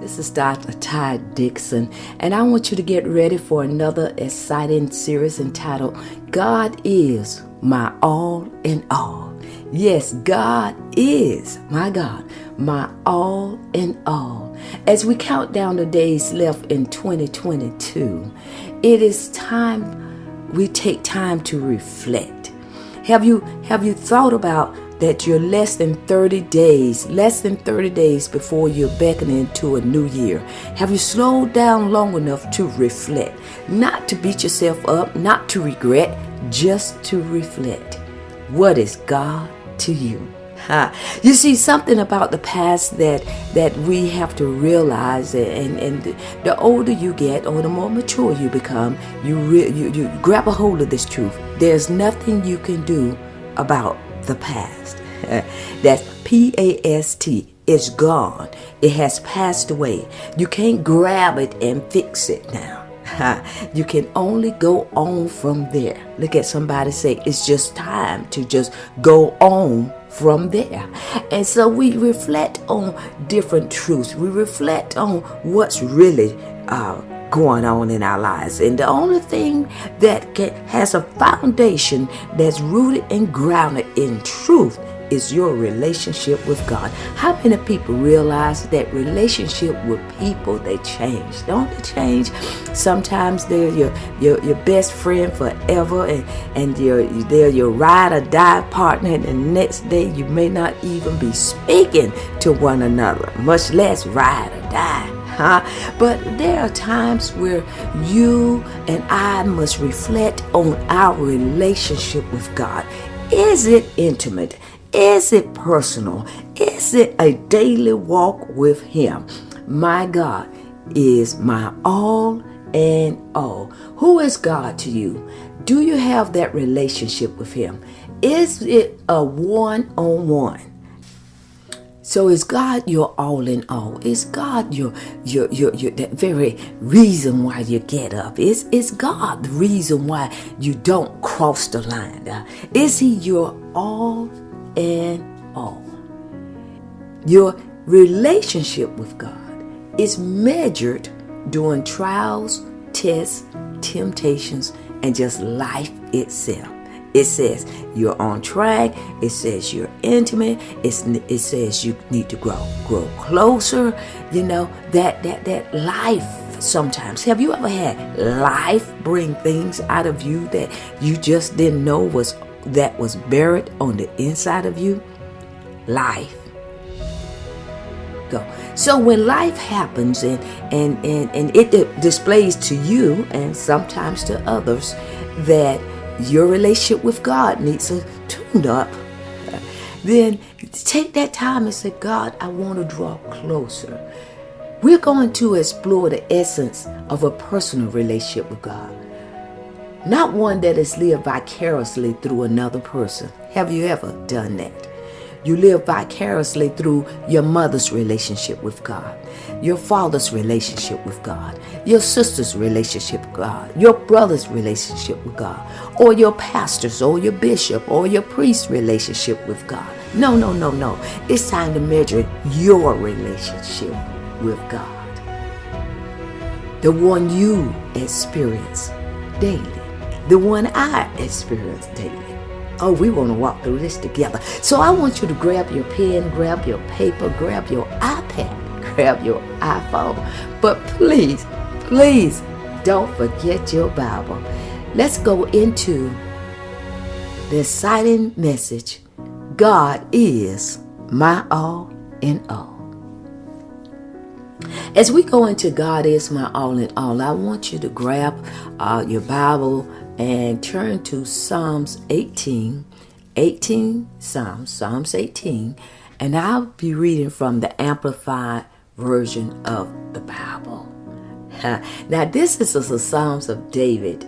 This is Dr. Tyrinda Dixon, and I want you to get ready for another exciting series entitled, God is my all in all. Yes, God is, my God, my all in all. As we count down the days left in 2022, it is time we take time to reflect. Have you thought about that you're less than 30 days before you're beckoning to a new year? Have you slowed down long enough to reflect? Not to beat yourself up, not to regret, just to reflect. What is God to you? You see, something about the past that we have to realize, and the older you get or the more mature you become, you grab a hold of this truth. There's nothing you can do about the past. That's P-A-S-T. It's gone. It has passed away. You can't grab it and fix it now. You can only go on from there. Look at somebody say, it's just time to just go on from there. And so we reflect on different truths. We reflect on what's really going on in our lives. And the only thing that has a foundation that's rooted and grounded in truth is your relationship with God. How many people realize that relationship with people, they change? Don't they change? Sometimes they're your best friend forever, and they're your ride or die partner, and the next day you may not even be speaking to one another, much less ride or die. But there are times where you and I must reflect on our relationship with God. Is it intimate? Is it personal? Is it a daily walk with Him? My God is my all and all. Who is God to you? Do you have that relationship with Him? Is it a one-on-one? So is God your all in all? Is God your that very reason why you get up? Is God the reason why you don't cross the line? Is He your all in all? Your relationship with God is measured during trials, tests, temptations, and just life itself. It says you're on track. It says you're intimate. It says you need to grow closer. You know, that life sometimes. Have you ever had life bring things out of you that you just didn't know was buried on the inside of you? Life. Go. So when life happens and it displays to you and sometimes to others that your relationship with God needs a tune-up, then take that time and say, God, I want to draw closer. We're going to explore the essence of a personal relationship with God. Not one that is lived vicariously through another person. Have you ever done that? You live vicariously through your mother's relationship with God, your father's relationship with God, your sister's relationship with God, your brother's relationship with God, or your pastor's or your bishop or your priest's relationship with God. No. It's time to measure your relationship with God. The one you experience daily. The one I experience daily. Oh, we want to walk through this together. So I want you to grab your pen, grab your paper, grab your iPad, grab your iPhone. But please don't forget your Bible. Let's go into the exciting message. God is my all in all. As we go into God is my all in all, I want you to grab your Bible and turn to Psalms 18, Psalms 18, and I'll be reading from the Amplified version of the Bible. Now, this is the Psalms of David.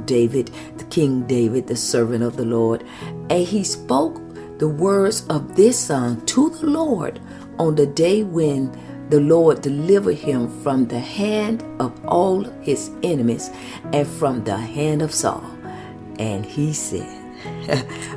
David, the King David, the servant of the Lord, and he spoke the words of this song to the Lord on the day when the Lord delivered him from the hand of all his enemies and from the hand of Saul. And he said,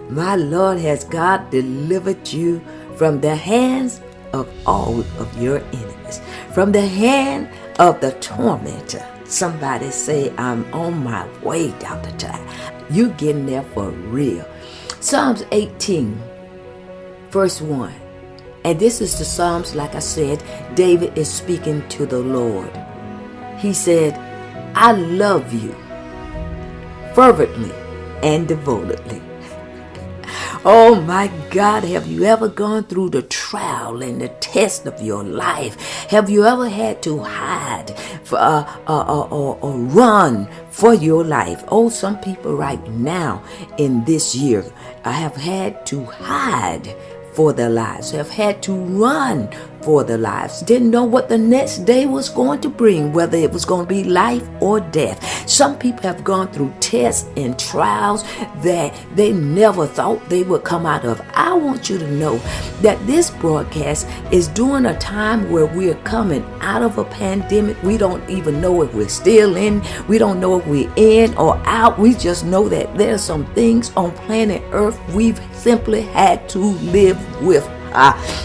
my Lord, has God delivered you from the hands of all of your enemies, from the hand of the tormentor. Somebody say, I'm on my way, Dr. Ty. You getting there for real. Psalms 18, verse 1. And this is the Psalms, like I said, David is speaking to the Lord. He said, I love you fervently and devotedly. Oh my God, have you ever gone through the trial and the test of your life? Have you ever had to hide or run for your life? Oh, some people right now in this year have had to hide for their lives, have had to run for their lives, didn't know what the next day was going to bring, whether it was going to be life or death. Some people have gone through tests and trials that they never thought they would come out of. I want you to know that this broadcast is during a time where we're coming out of a pandemic. We don't even know if we're still in. We don't know if we're in or out. We just know that there's some things on planet Earth we've simply had to live with.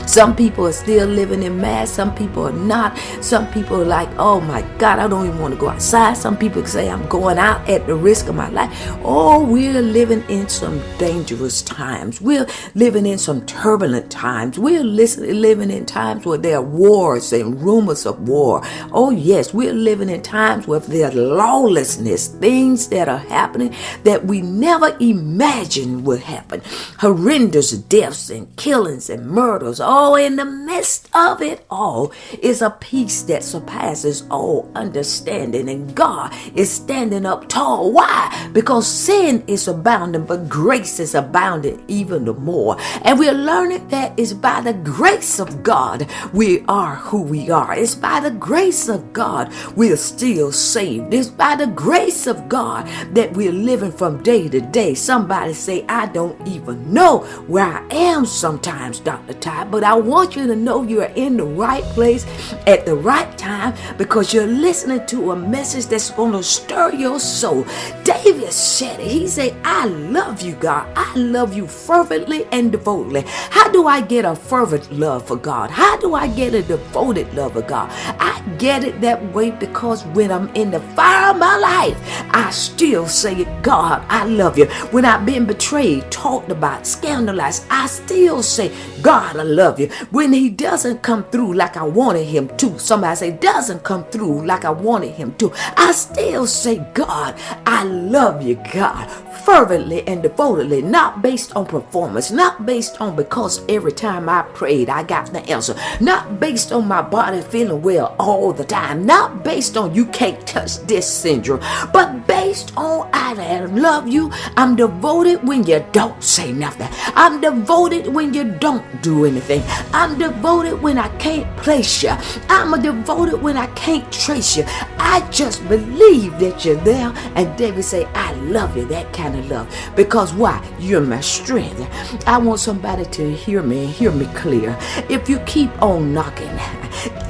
Some people are still living in masks. Some people are not. Some people are like, oh my God, I don't even want to go outside. Some people say I'm going out at the risk of my life. Oh, we're living in some dangerous times. We're living in some turbulent times. We're living in times where there are wars and rumors of war. Oh yes, we're living in times where there's lawlessness, things that are happening that we never imagined would happen. Horrendous deaths and killings and murders. Oh, in the midst of it all is a peace that surpasses all understanding, and God is standing up tall. Why? Because sin is abounding, but grace is abounding even the more. And we're learning that it's by the grace of God we are who we are. It's by the grace of God we're still saved. It's by the grace of God that we're living from day to day. Somebody say, I don't even know where I am sometimes, Dr. Ty, but I want you to know you're in the right place at the right time, because you're listening to a message that's going to stir your soul. David said it. He said, I love you, God. I love you fervently and devotedly. How do I get a fervent love for God? How do I get a devoted love for God? I get it that way because when I'm in the fire of my life, I still say, God, I love you. When I've been betrayed, talked about, scandalized, I still say, God, I love you. When he doesn't come through like I wanted him to, somebody say, doesn't come through like I wanted him to, I still say, God, I love you, God, fervently and devotedly, not based on performance, not based on because every time I prayed, I got the answer, not based on my body feeling well all the time, not based on you can't touch this syndrome, but based on I love you. I'm devoted when you don't say nothing. I'm devoted when you don't do anything. I'm devoted when I can't place you. I'm devoted when I can't trace you. I just believe that you're there. And David say, I love you, that kind of love. Because why? You're my strength. I want somebody to hear me and hear me clear. If you keep on knocking,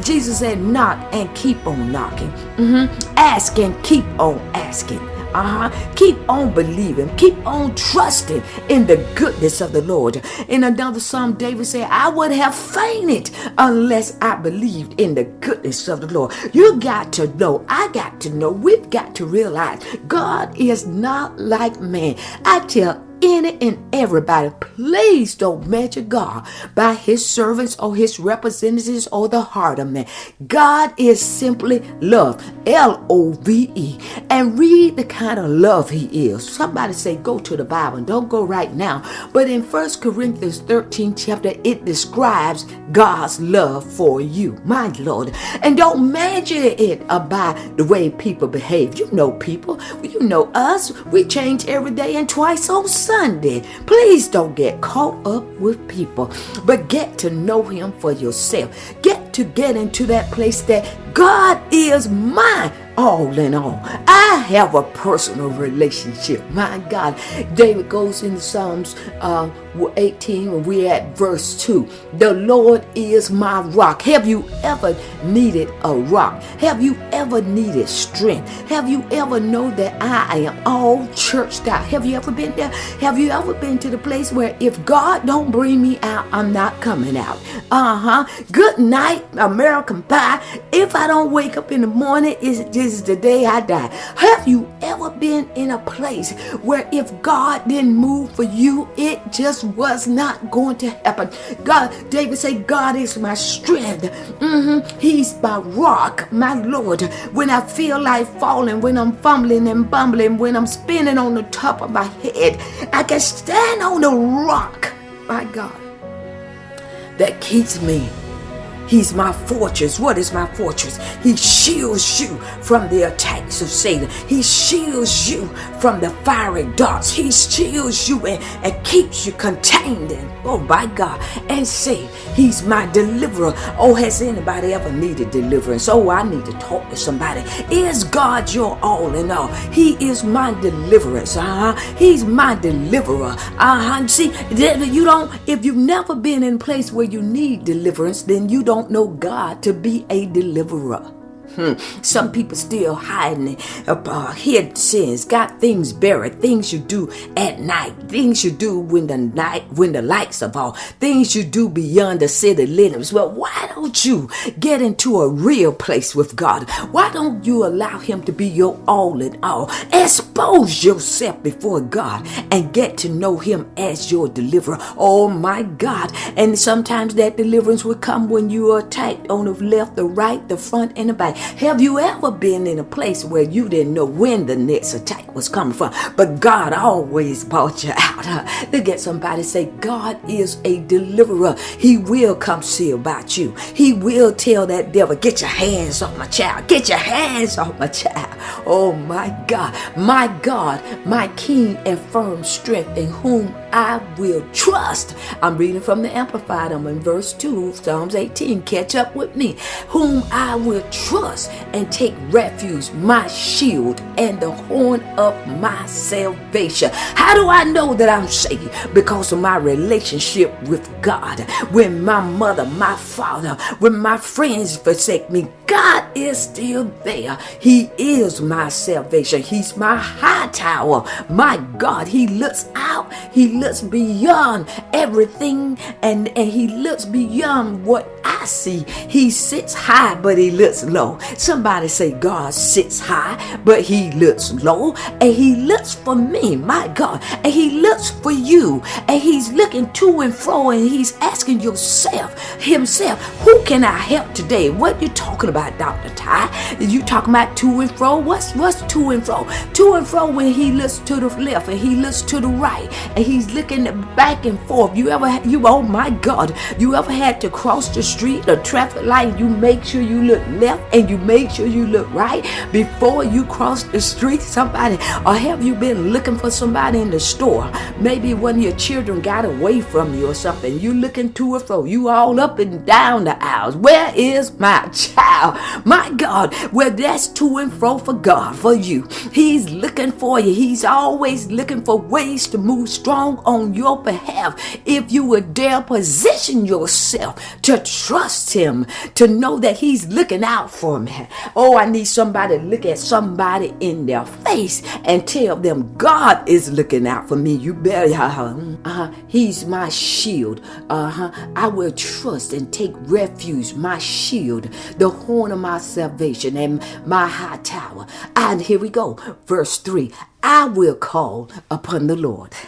Jesus said, knock and keep on knocking. Ask and keep on asking. Keep on believing. Keep on trusting in the goodness of the Lord. In another Psalm, David said, I would have fainted unless I believed in the goodness of the Lord. You got to know, I got to know, we've got to realize God is not like man. I tell any and everybody, please don't measure God by his servants or his representatives or the heart of man. God is simply love, L-O-V-E, and read the kind of love he is. Somebody say, go to the Bible. Don't go right now. But in 1 Corinthians 13 chapter, it describes God's love for you, my Lord. And don't measure it by the way people behave. You know people. You know us. We change every day and twice on Sunday. Please don't get caught up with people, but get to know him for yourself. Get into that place that God is mine. All in all, I have a personal relationship. My God, David goes in Psalms 18, we're at verse 2. The Lord is my rock. Have you ever needed a rock? Have you ever needed strength? Have you ever known that I am all churched out? Have you ever been there? Have you ever been to the place where if God don't bring me out, I'm not coming out? Good night, American Pie. If I don't wake up in the morning, this is the day I die. Have you ever been in a place where if God didn't move for you, it just was not going to happen? David said, God is my strength. He's my rock, my Lord. When I feel like falling, when I'm fumbling and bumbling, when I'm spinning on the top of my head, I can stand on the rock, my God, that keeps me. He's my fortress. What is my fortress? He shields you from the attacks of Satan. He shields you from the fiery darts. He shields you and keeps you contained. Oh my God. And say, he's my deliverer. Oh, has anybody ever needed deliverance? Oh, I need to talk to somebody. Is God your all in all? He is my deliverance. He's my deliverer. See, if you've never been in a place where you need deliverance, then you don't know God to be a deliverer. Some people still hiding hid sins, got things buried, things you do at night, things you do when the lights are off, things you do beyond the city limits. Well, why don't you get into a real place with God? Why don't you allow him to be your all in all? Expose yourself before God and get to know him as your deliverer. Oh my God. And sometimes that deliverance will come when you are attacked on the left, the right, the front, and the back. Have you ever been in a place where you didn't know when the next attack was coming from, but God always brought you out? Look at somebody, say, God is a deliverer. He will come see about you. He will tell that devil, get your hands off my child. Get your hands off my child. Oh my God, my keen and firm strength in whom I will trust. I'm reading from the Amplified. I'm in verse 2, Psalms 18. Catch up with me. Whom I will trust and take refuge, my shield and the horn of my salvation. How do I know that I'm saved? Because of my relationship with God. When my mother, my father, when my friends forsake me, God is still there. He is my salvation. He's my high tower. My God, he looks out. He looks beyond everything, and he looks beyond what I see. He sits high, but he looks low. Somebody say, God sits high, but he looks low, and he looks for me, my God, and he looks for you, and he's looking to and fro, and he's asking himself, who can I help today? What you talking about, Dr. Ty? You talking about to and fro? What's to and fro? To and fro when he looks to the left and he looks to the right, and he's looking back and forth. Oh my God, you ever had to cross the street, a traffic light, you make sure you look left and you make sure you look right before you cross the street? Somebody, or have you been looking for somebody in the store? Maybe one of your children got away from you or something. You looking to and fro, you all up and down the aisles. Where is my child? My God, well, that's to and fro for God, for you. He's looking for you. He's always looking for ways to move strong on your behalf. If you would dare position yourself to trust him, to know that he's looking out for me. Oh, I need somebody to look at somebody in their face and tell them God is looking out for me. You better, he's my shield. I will trust and take refuge, my shield, the horn of my salvation and my high tower. And here we go, verse 3. I will call upon the Lord.